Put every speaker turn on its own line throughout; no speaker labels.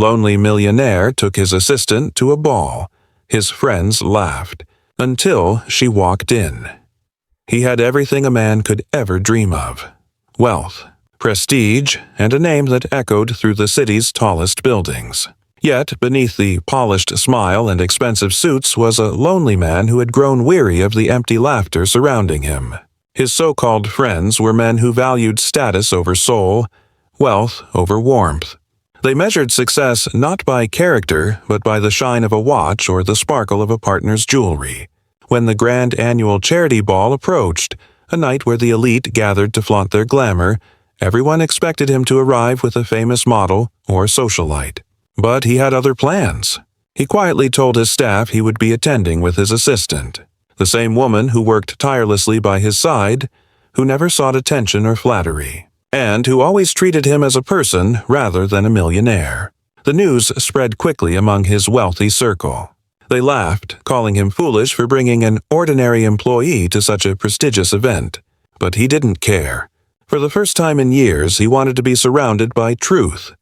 lonely millionaire took his assistant to a ball. His friends laughed, until she walked in. He had everything a man could ever dream of: wealth, prestige, and a name that echoed through the city's tallest buildings. Yet, beneath the polished smile and expensive suits was a lonely man who had grown weary of the empty laughter surrounding him. His so-called friends were men who valued status over soul, wealth over warmth. They measured success not by character, but by the shine of a watch or the sparkle of a partner's jewelry. When the grand annual charity ball approached, a night where the elite gathered to flaunt their glamour, everyone expected him to arrive with a famous model or socialite. But he had other plans. He quietly told his staff he would be attending with his assistant, the same woman who worked tirelessly by his side, who never sought attention or flattery, and who always treated him as a person rather than a millionaire. The news spread quickly among his wealthy circle. They laughed, calling him foolish for bringing an ordinary employee to such a prestigious event. But he didn't care. For the first time in years, he wanted to be surrounded by truth,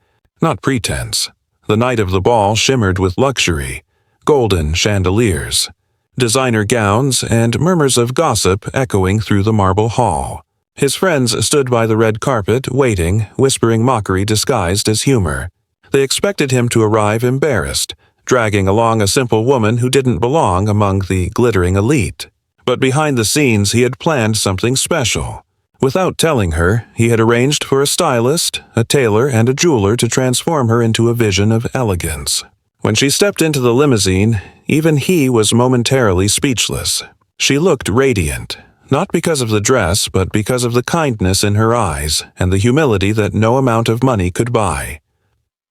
not pretense. The night of the ball shimmered with luxury, golden chandeliers, designer gowns, and murmurs of gossip echoing through the marble hall. His friends stood by the red carpet, waiting, whispering mockery disguised as humor. They expected him to arrive embarrassed, dragging along a simple woman who didn't belong among the glittering elite. But behind the scenes he had planned something special. Without telling her, he had arranged for a stylist, a tailor, and a jeweler to transform her into a vision of elegance. When she stepped into the limousine, even he was momentarily speechless. She looked radiant, not because of the dress, but because of the kindness in her eyes and the humility that no amount of money could buy.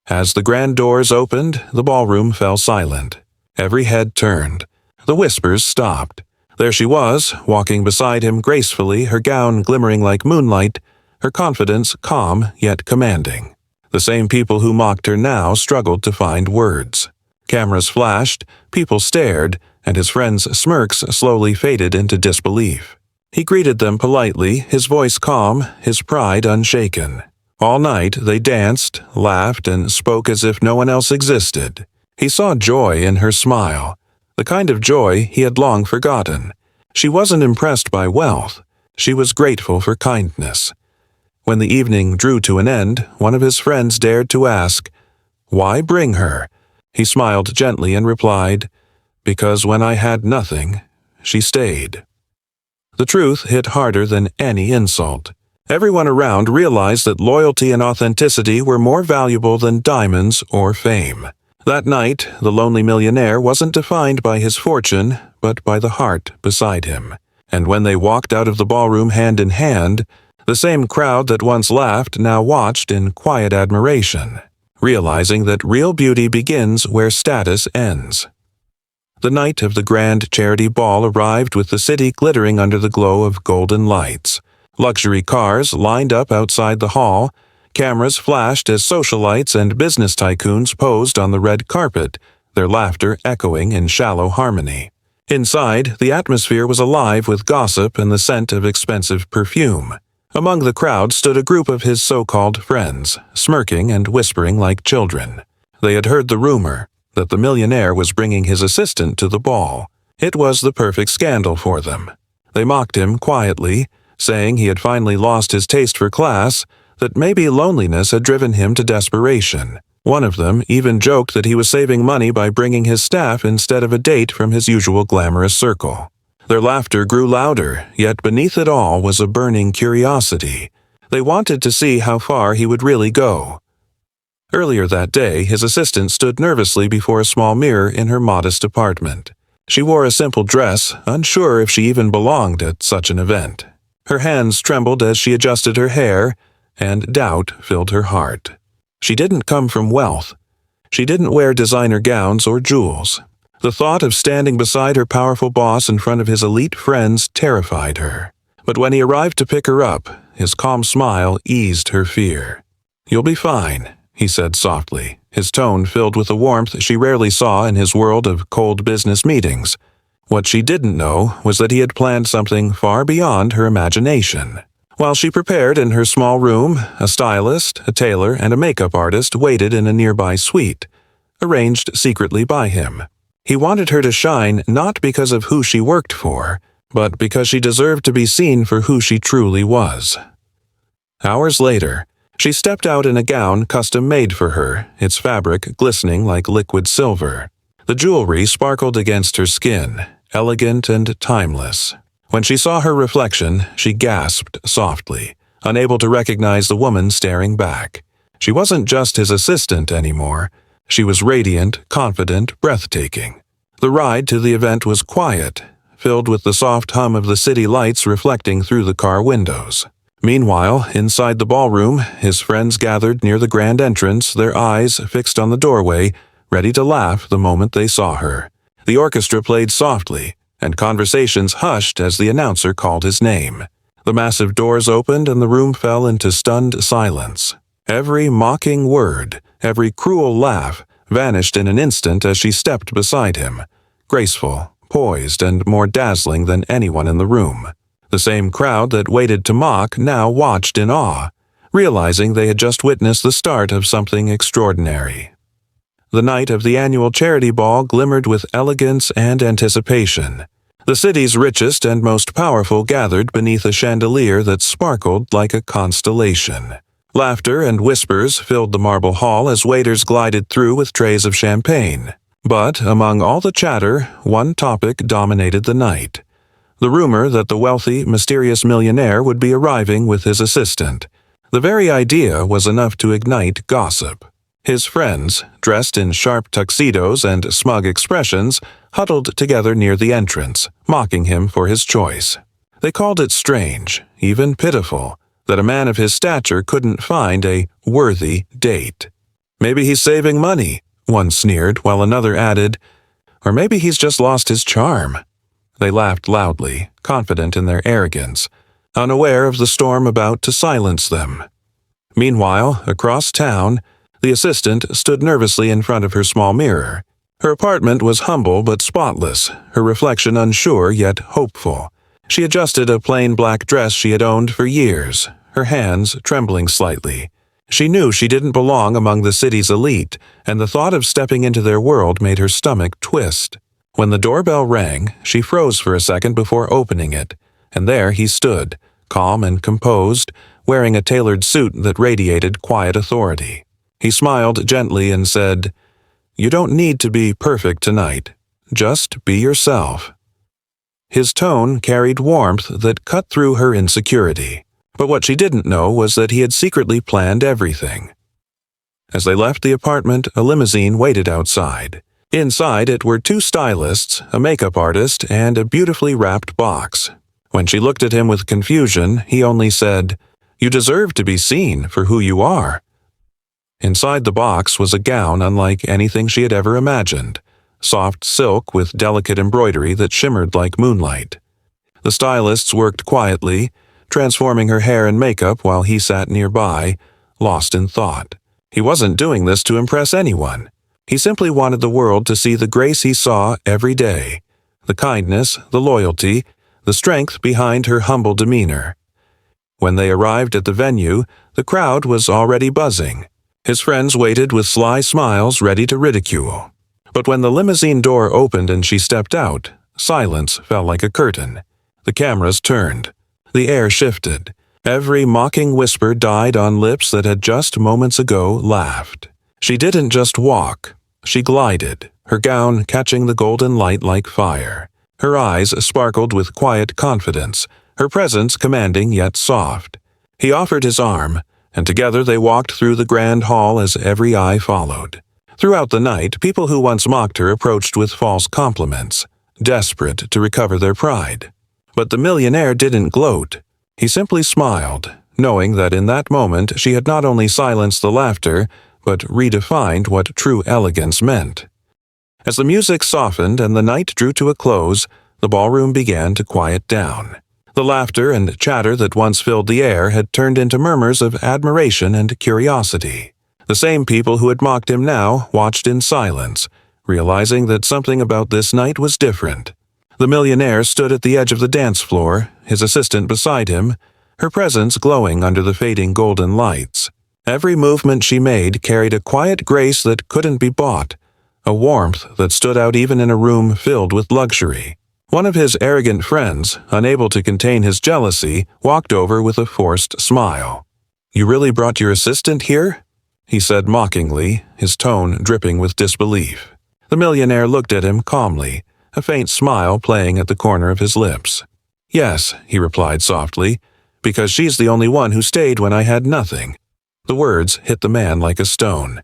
As the grand doors opened, the ballroom fell silent. Every head turned. The whispers stopped. There she was, walking beside him gracefully, her gown glimmering like moonlight, her confidence calm yet commanding. The same people who mocked her now struggled to find words. Cameras flashed, people stared, and his friends' smirks slowly faded into disbelief. He greeted them politely, his voice calm, his pride unshaken. All night they danced, laughed, and spoke as if no one else existed. He saw joy in her smile, the kind of joy he had long forgotten. She wasn't impressed by wealth. She was grateful for kindness. When the evening drew to an end, one of his friends dared to ask, "Why bring her?" He smiled gently and replied, "Because when I had nothing, she stayed." The truth hit harder than any insult. Everyone around realized that loyalty and authenticity were more valuable than diamonds or fame. That night, the lonely millionaire wasn't defined by his fortune, but by the heart beside him. And when they walked out of the ballroom hand in hand, the same crowd that once laughed now watched in quiet admiration, realizing that real beauty begins where status ends. The night of the grand charity ball arrived with the city glittering under the glow of golden lights. Luxury cars lined up outside the hall. Cameras flashed as socialites and business tycoons posed on the red carpet, their laughter echoing in shallow harmony. Inside, the atmosphere was alive with gossip and the scent of expensive perfume. Among the crowd stood a group of his so-called friends, smirking and whispering like children. They had heard the rumor that the millionaire was bringing his assistant to the ball. It was the perfect scandal for them. They mocked him quietly, saying he had finally lost his taste for class, that maybe loneliness had driven him to desperation. One of them even joked that he was saving money by bringing his staff instead of a date from his usual glamorous circle. Their laughter grew louder, yet beneath it all was a burning curiosity. They wanted to see how far he would really go. Earlier that day, his assistant stood nervously before a small mirror in her modest apartment. She wore a simple dress, unsure if she even belonged at such an event. Her hands trembled as she adjusted her hair, and doubt filled her heart. She didn't come from wealth. She didn't wear designer gowns or jewels. The thought of standing beside her powerful boss in front of his elite friends terrified her. But when he arrived to pick her up, his calm smile eased her fear. "You'll be fine," he said softly, his tone filled with a warmth she rarely saw in his world of cold business meetings. What she didn't know was that he had planned something far beyond her imagination. While she prepared in her small room, a stylist, a tailor, and a makeup artist waited in a nearby suite, arranged secretly by him. He wanted her to shine not because of who she worked for, but because she deserved to be seen for who she truly was. Hours later, she stepped out in a gown custom-made for her, its fabric glistening like liquid silver. The jewelry sparkled against her skin, elegant and timeless. When she saw her reflection, she gasped softly, unable to recognize the woman staring back. She wasn't just his assistant anymore. She was radiant, confident, breathtaking. The ride to the event was quiet, filled with the soft hum of the city lights reflecting through the car windows. Meanwhile, inside the ballroom, his friends gathered near the grand entrance, their eyes fixed on the doorway, ready to laugh the moment they saw her. The orchestra played softly, and conversations hushed as the announcer called his name. The massive doors opened and the room fell into stunned silence. Every mocking word, every cruel laugh, vanished in an instant as she stepped beside him, graceful, poised, and more dazzling than anyone in the room. The same crowd that waited to mock now watched in awe, realizing they had just witnessed the start of something extraordinary. The night of the annual charity ball glimmered with elegance and anticipation. The city's richest and most powerful gathered beneath a chandelier that sparkled like a constellation. Laughter and whispers filled the marble hall as waiters glided through with trays of champagne. But among all the chatter, one topic dominated the night. The rumor that the wealthy, mysterious millionaire would be arriving with his assistant. The very idea was enough to ignite gossip. His friends, dressed in sharp tuxedos and smug expressions, huddled together near the entrance, mocking him for his choice. They called it strange, even pitiful, that a man of his stature couldn't find a worthy date. "Maybe he's saving money," one sneered, while another added, "Or maybe he's just lost his charm." They laughed loudly, confident in their arrogance, unaware of the storm about to silence them. Meanwhile, across town, the assistant stood nervously in front of her small mirror. Her apartment was humble but spotless, her reflection unsure yet hopeful. She adjusted a plain black dress she had owned for years, her hands trembling slightly. She knew she didn't belong among the city's elite, and the thought of stepping into their world made her stomach twist. When the doorbell rang, she froze for a second before opening it, and there he stood, calm and composed, wearing a tailored suit that radiated quiet authority. He smiled gently and said, "You don't need to be perfect tonight. Just be yourself." His tone carried warmth that cut through her insecurity. But what she didn't know was that he had secretly planned everything. As they left the apartment, a limousine waited outside. Inside it were two stylists, a makeup artist, and a beautifully wrapped box. When she looked at him with confusion, he only said, "You deserve to be seen for who you are." Inside the box was a gown unlike anything she had ever imagined, soft silk with delicate embroidery that shimmered like moonlight. The stylists worked quietly, transforming her hair and makeup while he sat nearby, lost in thought. He wasn't doing this to impress anyone. He simply wanted the world to see the grace he saw every day, the kindness, the loyalty, the strength behind her humble demeanor. When they arrived at the venue, the crowd was already buzzing. His friends waited with sly smiles ready to ridicule. But when the limousine door opened and she stepped out, silence fell like a curtain. The cameras turned. The air shifted. Every mocking whisper died on lips that had just moments ago laughed. She didn't just walk. She glided, her gown catching the golden light like fire. Her eyes sparkled with quiet confidence, her presence commanding yet soft. He offered his arm, and together they walked through the grand hall as every eye followed. Throughout the night, people who once mocked her approached with false compliments, desperate to recover their pride. But the millionaire didn't gloat. He simply smiled, knowing that in that moment she had not only silenced the laughter, but redefined what true elegance meant. As the music softened and the night drew to a close, the ballroom began to quiet down. The laughter and chatter that once filled the air had turned into murmurs of admiration and curiosity. The same people who had mocked him now watched in silence, realizing that something about this night was different. The millionaire stood at the edge of the dance floor, his assistant beside him, her presence glowing under the fading golden lights. Every movement she made carried a quiet grace that couldn't be bought, a warmth that stood out even in a room filled with luxury. One of his arrogant friends, unable to contain his jealousy, walked over with a forced smile. "You really brought your assistant here?" he said mockingly, his tone dripping with disbelief. The millionaire looked at him calmly, a faint smile playing at the corner of his lips. "Yes," he replied softly, "because she's the only one who stayed when I had nothing." The words hit the man like a stone.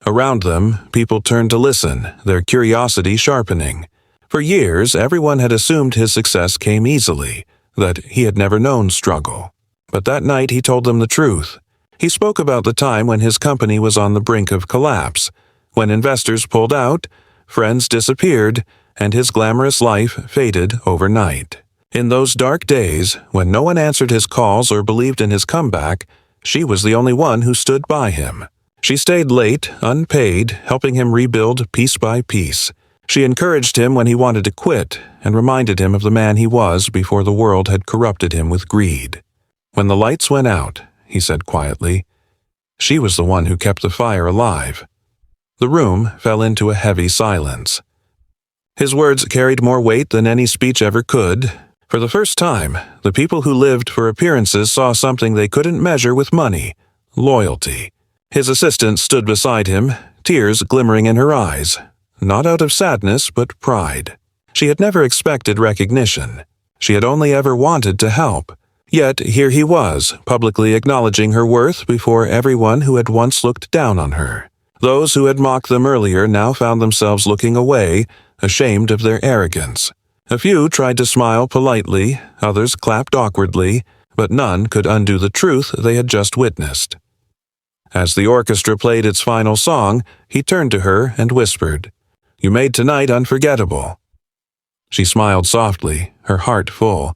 Around them, people turned to listen, their curiosity sharpening. For years, everyone had assumed his success came easily, that he had never known struggle. But that night he told them the truth. He spoke about the time when his company was on the brink of collapse, when investors pulled out, friends disappeared, and his glamorous life faded overnight. In those dark days, when no one answered his calls or believed in his comeback, she was the only one who stood by him. She stayed late, unpaid, helping him rebuild piece by piece. She encouraged him when he wanted to quit and reminded him of the man he was before the world had corrupted him with greed. "When the lights went out," he said quietly, "she was the one who kept the fire alive." The room fell into a heavy silence. His words carried more weight than any speech ever could. For the first time, the people who lived for appearances saw something they couldn't measure with money: loyalty. His assistant stood beside him, tears glimmering in her eyes, not out of sadness but pride. She had never expected recognition. She had only ever wanted to help. Yet here he was, publicly acknowledging her worth before everyone who had once looked down on her. Those who had mocked them earlier now found themselves looking away, ashamed of their arrogance. A few tried to smile politely, others clapped awkwardly, but none could undo the truth they had just witnessed. As the orchestra played its final song, he turned to her and whispered, "You made tonight unforgettable." She smiled softly, her heart full.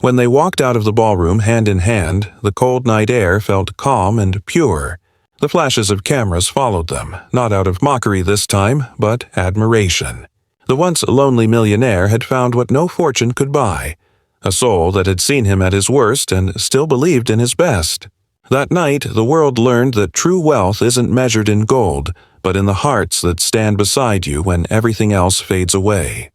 When they walked out of the ballroom hand in hand, the cold night air felt calm and pure. The flashes of cameras followed them, not out of mockery this time, but admiration. The once lonely millionaire had found what no fortune could buy, a soul that had seen him at his worst and still believed in his best. That night, the world learned that true wealth isn't measured in gold, but in the hearts that stand beside you when everything else fades away.